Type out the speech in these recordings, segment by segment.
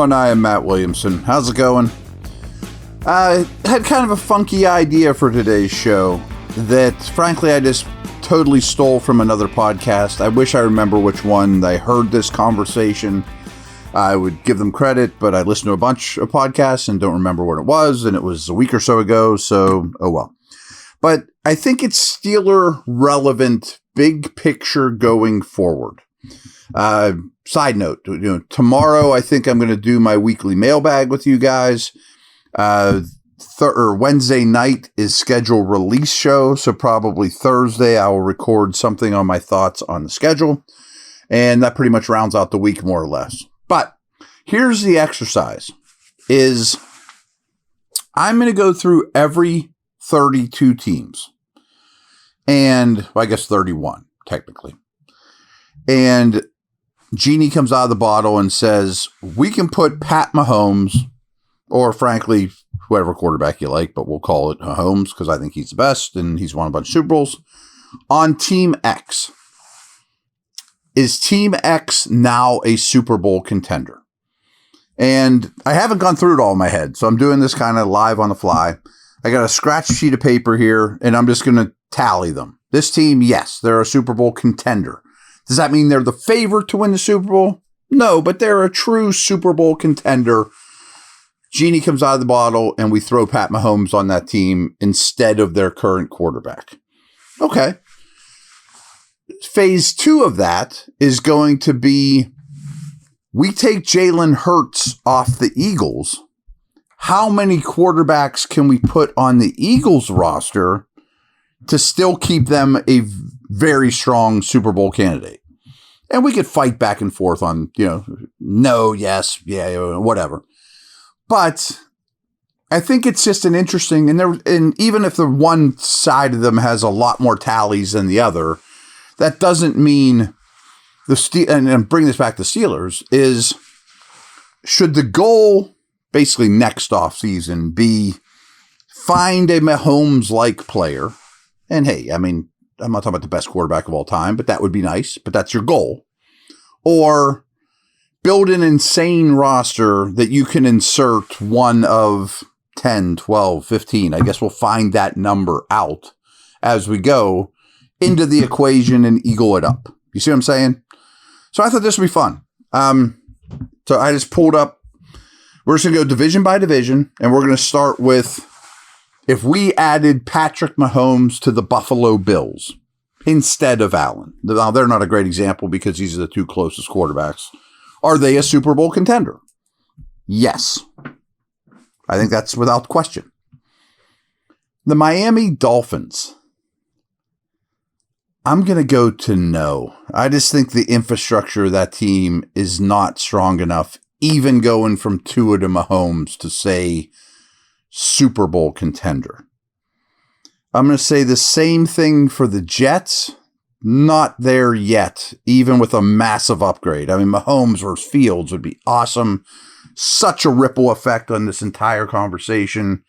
everyone. I am Matt Williamson. How's it going? I had kind of a funky idea for today's show that, frankly, I just totally stole from another podcast. I wish I remember which one. I heard this conversation. I would give them credit, but I listened to a bunch of podcasts and don't remember what it was, and it was a week or so ago, so oh well. But I think it's Steeler relevant, big picture going forward. Side note, tomorrow I think I'm going to do my weekly mailbag with you guys. Wednesday night is scheduled release show, so probably Thursday I will record something on my thoughts on the schedule, and that pretty much rounds out the week more or less. But here's the exercise: is I'm going to go through every 32 teams, and well, I guess 31 technically, and Genie comes out of the bottle and says, we can put Pat Mahomes, or frankly, whoever quarterback you like, but we'll call it Mahomes because I think he's the best and he's won a bunch of Super Bowls, on Team X. Is Team X now a Super Bowl contender? And I haven't gone through it all in my head, so I'm doing this kind of live on the fly. I got a scratch sheet of paper here, and I'm just going to tally them. This team, yes, they're a Super Bowl contender. Does that mean they're the favorite to win the Super Bowl? No, but they're a true Super Bowl contender. Genie comes out of the bottle, and we throw Pat Mahomes on that team instead of their current quarterback. Okay. Phase 2 of that is going to be, we take Jalen Hurts off the Eagles. How many quarterbacks can we put on the Eagles roster to still keep them a very strong Super Bowl candidate? And we could fight back and forth on, no, yes, yeah, whatever. But I think it's just an interesting, and even if the one side of them has a lot more tallies than the other, that doesn't mean and bring this back to Steelers, is should the goal basically next offseason be find a Mahomes-like player? And hey, I mean, I'm not talking about the best quarterback of all time, but that would be nice, but that's your goal. Or build an insane roster that you can insert one of 10, 12, 15. I guess we'll find that number out as we go into the equation and eagle it up. You see what I'm saying? So I thought this would be fun. So I just pulled up, we're just going to go division by division, and we're going to start with, if we added Patrick Mahomes to the Buffalo Bills instead of Allen. Now, they're not a great example because these are the two closest quarterbacks. Are they a Super Bowl contender? Yes. I think that's without question. The Miami Dolphins. I'm going to go to no. I just think the infrastructure of that team is not strong enough, even going from Tua to Mahomes, to say Super Bowl contender. I'm going to say the same thing for the Jets. Not there yet, even with a massive upgrade. I mean, Mahomes versus Fields would be awesome. Such a ripple effect on this entire conversation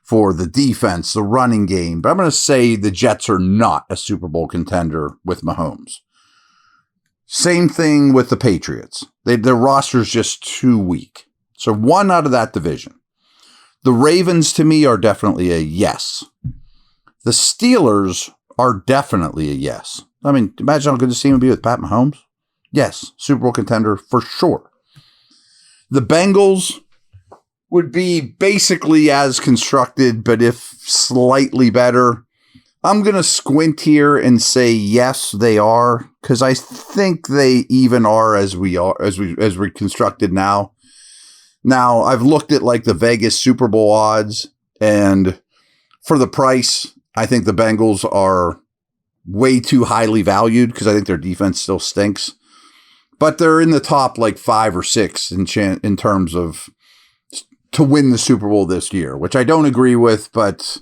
for the defense, the running game. But I'm going to say the Jets are not a Super Bowl contender with Mahomes. Same thing with the Patriots. Their roster is just too weak. So one out of that division. The Ravens, to me, are definitely a yes. The Steelers are definitely a yes. I mean, imagine how good this team would be with Pat Mahomes. Yes, Super Bowl contender for sure. The Bengals would be basically as constructed, but if slightly better. I'm going to squint here and say yes, they are, because I think they even are as we're constructed now. Now, I've looked at like the Vegas Super Bowl odds, and for the price, I think the Bengals are way too highly valued because I think their defense still stinks. But they're in the top like 5 or 6 in terms of to win the Super Bowl this year, which I don't agree with, but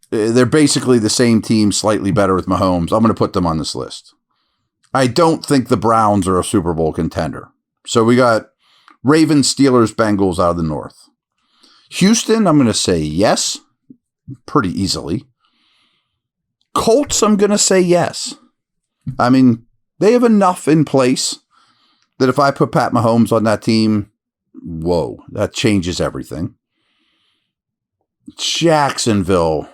they're basically the same team, slightly better with Mahomes. I'm going to put them on this list. I don't think the Browns are a Super Bowl contender. So we got Ravens, Steelers, Bengals out of the North. Houston, I'm going to say yes, pretty easily. Colts, I'm going to say yes. I mean, they have enough in place that if I put Pat Mahomes on that team, whoa, that changes everything. Jacksonville,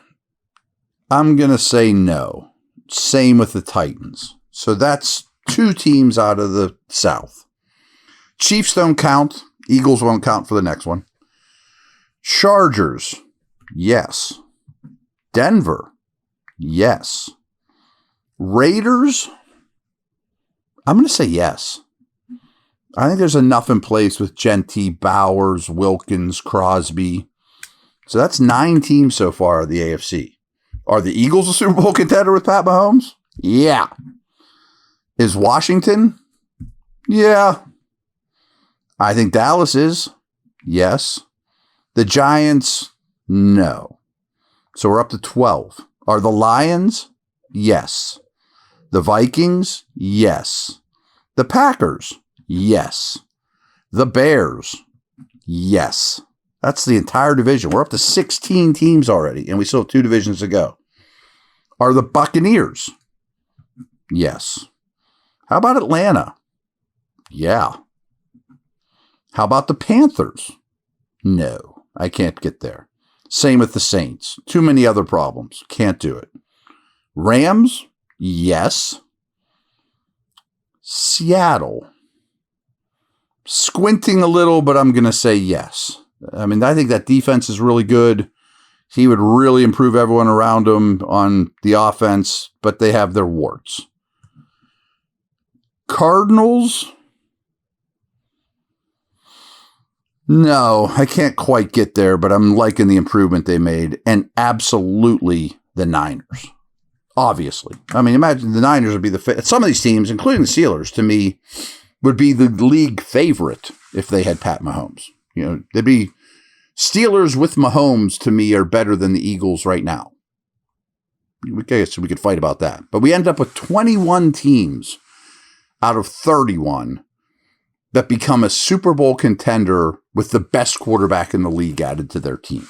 I'm going to say no. Same with the Titans. So that's 2 teams out of the South. Chiefs don't count. Eagles won't count for the next one. Chargers, yes. Denver, yes. Raiders, I'm going to say yes. I think there's enough in place with Genty, Bowers, Wilkins, Crosby. So that's 9 teams so far of the AFC. Are the Eagles a Super Bowl contender with Pat Mahomes? Yeah. Is Washington? Yeah. I think Dallas is. Yes. The Giants? No. So we're up to 12. Are the Lions? Yes. The Vikings? Yes. The Packers? Yes. The Bears? Yes. That's the entire division. We're up to 16 teams already, and we still have 2 divisions to go. Are the Buccaneers? Yes. How about Atlanta? Yeah. How about the Panthers? No, I can't get there. Same with the Saints. Too many other problems. Can't do it. Rams? Yes. Seattle? Squinting a little, but I'm going to say yes. I mean, I think that defense is really good. He would really improve everyone around him on the offense, but they have their warts. Cardinals? No, I can't quite get there, but I'm liking the improvement they made. And absolutely the Niners. Obviously. I mean, imagine the Niners would be some of these teams, including the Steelers, to me, would be the league favorite if they had Pat Mahomes. You know, they'd be Steelers with Mahomes, to me, are better than the Eagles right now. I guess we could fight about that. But we end up with 21 teams out of 31 that become a Super Bowl contender with the best quarterback in the league added to their team.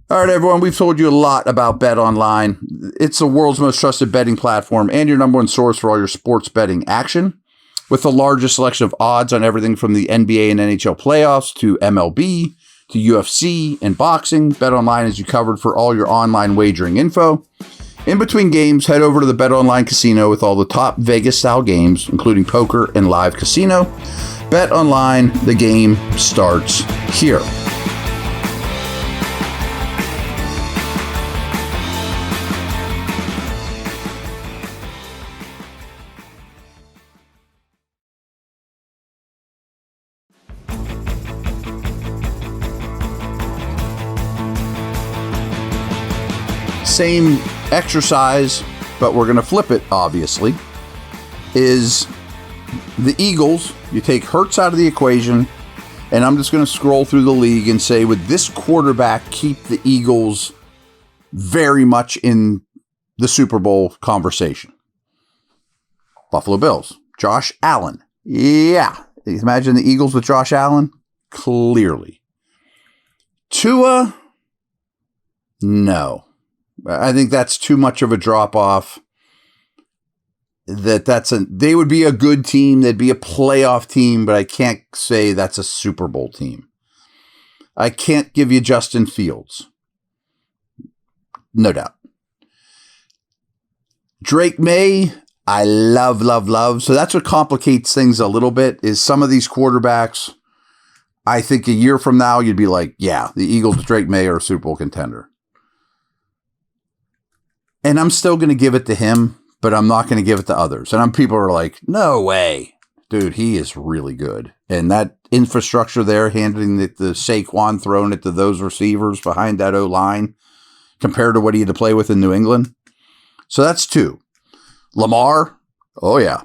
All right, everyone, we've told you a lot about Bet Online. It's the world's most trusted betting platform and your number one source for all your sports betting action. With the largest selection of odds on everything from the NBA and NHL playoffs to MLB to UFC and boxing, Bet Online has you covered for all your online wagering info. In between games, head over to the Bet Online casino with all the top Vegas-style games, including poker and live casino. Bet Online, the game starts here. Same exercise, but we're going to flip it, obviously, is the Eagles. You take Hurts out of the equation, and I'm just going to scroll through the league and say, would this quarterback keep the Eagles very much in the Super Bowl conversation? Buffalo Bills. Josh Allen. Yeah. Imagine the Eagles with Josh Allen? Clearly. Tua? No. I think that's too much of a drop-off. They would be a good team. They'd be a playoff team, but I can't say that's a Super Bowl team. I can't give you Justin Fields. No doubt. Drake May, I love. So that's what complicates things a little bit, is some of these quarterbacks, I think a year from now, you'd be like, yeah, the Eagles with Drake May are a Super Bowl contender. And I'm still going to give it to him, but I'm not going to give it to others. And people are like, no way. Dude, he is really good. And that infrastructure there, handling the Saquon, throwing it to those receivers behind that O-line, compared to what he had to play with in New England. So that's 2. Lamar, oh yeah.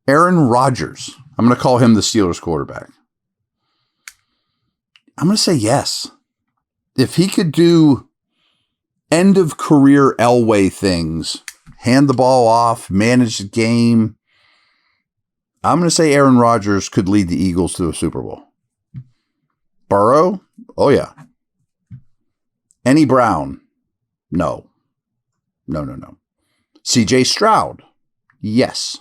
Aaron Rodgers, I'm going to call him the Steelers quarterback. I'm going to say yes. If he could do end of career Elway things, hand the ball off, manage the game, I'm going to say Aaron Rodgers could lead the Eagles to a Super Bowl. Burrow? Oh yeah. Annie Brown? No. CJ Stroud? Yes.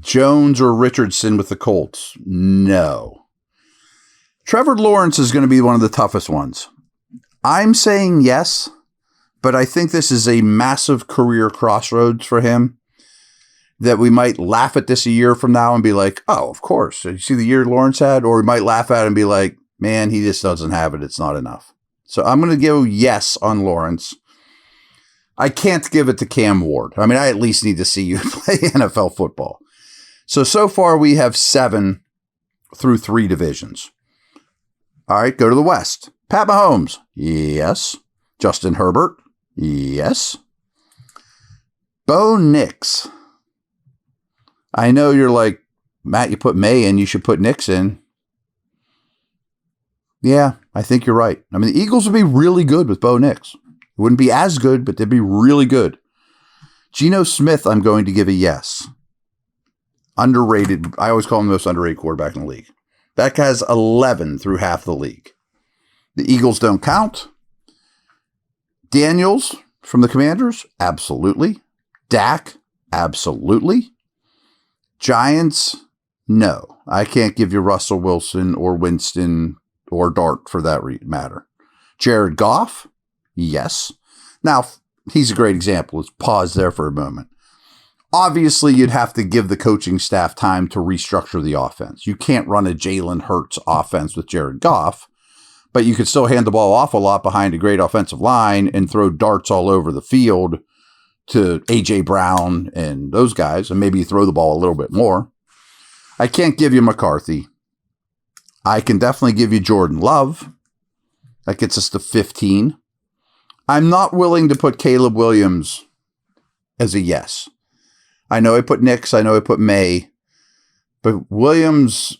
Jones or Richardson with the Colts? No. Trevor Lawrence is going to be one of the toughest ones. I'm saying yes, but I think this is a massive career crossroads for him that we might laugh at this a year from now and be like, oh, of course. You see the year Lawrence had? Or we might laugh at it and be like, man, he just doesn't have it. It's not enough. So I'm going to go yes on Lawrence. I can't give it to Cam Ward. I mean, I at least need to see you play NFL football. So far we have 7 through 3 divisions. All right, go to the West. Pat Mahomes, yes. Justin Herbert, yes. Bo Nix. I know you're like, Matt, you put May in, you should put Nix in. Yeah, I think you're right. I mean, the Eagles would be really good with Bo Nix. It wouldn't be as good, but they'd be really good. Geno Smith, I'm going to give a yes. Underrated. I always call him the most underrated quarterback in the league. That guy has 11 through half the league. The Eagles don't count. Daniels from the Commanders, absolutely. Dak, absolutely. Giants, no. I can't give you Russell Wilson or Winston or Dart for that matter. Jared Goff, yes. Now, he's a great example. Let's pause there for a moment. Obviously, you'd have to give the coaching staff time to restructure the offense. You can't run a Jalen Hurts offense with Jared Goff, but you could still hand the ball off a lot behind a great offensive line and throw darts all over the field to A.J. Brown and those guys, and maybe you throw the ball a little bit more. I can't give you McCarthy. I can definitely give you Jordan Love. That gets us to 15. I'm not willing to put Caleb Williams as a yes. I know I put Nix, I know I put May, but Williams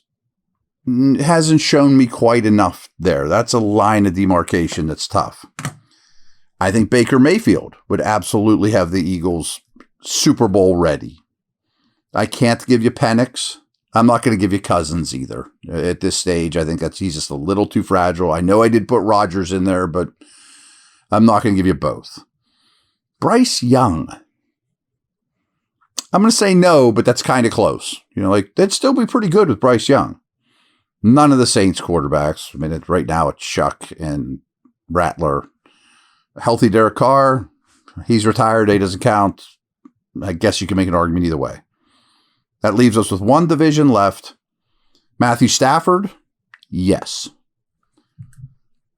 hasn't shown me quite enough there. That's a line of demarcation that's tough. I think Baker Mayfield would absolutely have the Eagles Super Bowl ready. I can't give you Penix. I'm not going to give you Cousins either. At this stage, I think he's just a little too fragile. I know I did put Rodgers in there, but I'm not going to give you both. Bryce Young. I'm going to say no, but that's kind of close. They'd still be pretty good with Bryce Young. None of the Saints quarterbacks. I mean, right now it's Chuck and Rattler. Healthy Derek Carr. He's retired. He doesn't count. I guess you can make an argument either way. That leaves us with one division left. Matthew Stafford. Yes.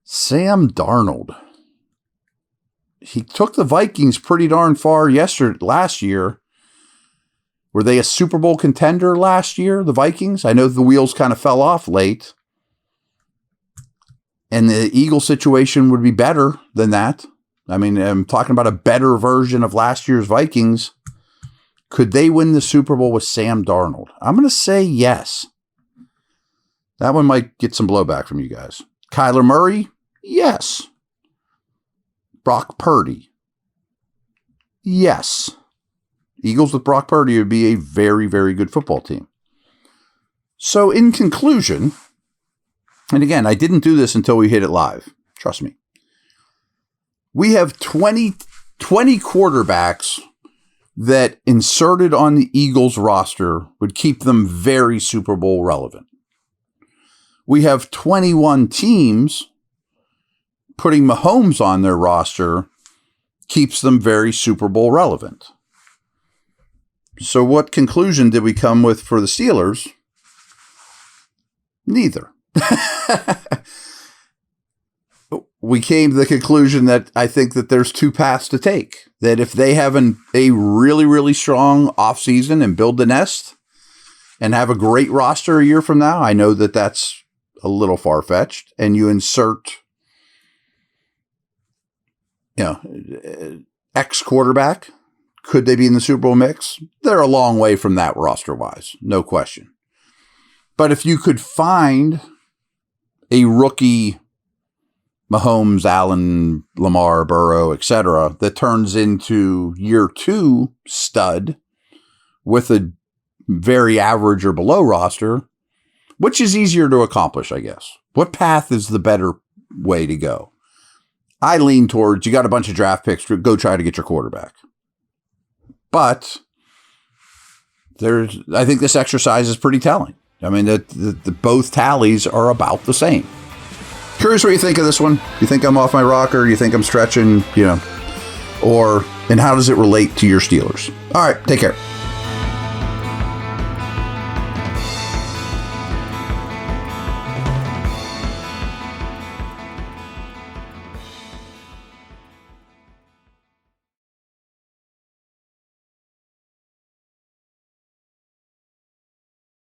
Sam Darnold. He took the Vikings pretty darn far last year. Were they a Super Bowl contender last year, the Vikings? I know the wheels kind of fell off late. And the Eagles situation would be better than that. I mean, I'm talking about a better version of last year's Vikings. Could they win the Super Bowl with Sam Darnold? I'm going to say yes. That one might get some blowback from you guys. Kyler Murray? Yes. Brock Purdy? Yes. Eagles with Brock Purdy would be a very, very good football team. So in conclusion, and again, I didn't do this until we hit it live. Trust me. We have 20 quarterbacks that inserted on the Eagles roster would keep them very Super Bowl relevant. We have 21 teams putting Mahomes on their roster keeps them very Super Bowl relevant. So what conclusion did we come with for the Steelers? Neither. We came to the conclusion that I think that there's 2 paths to take. That if they have a really, really strong offseason and build the nest and have a great roster a year from now, I know that that's a little far-fetched, and you insert X quarterback. Could they be in the Super Bowl mix? They're a long way from that roster-wise, no question. But if you could find a rookie Mahomes, Allen, Lamar, Burrow, etc., that turns into year 2 stud with a very average or below roster, which is easier to accomplish, I guess? What path is the better way to go? I lean towards you got a bunch of draft picks, go try to get your quarterback. But I think this exercise is pretty telling. I mean, the both tallies are about the same. Curious what you think of this one. You think I'm off my rocker? You think I'm stretching? And how does it relate to your Steelers? All right, take care.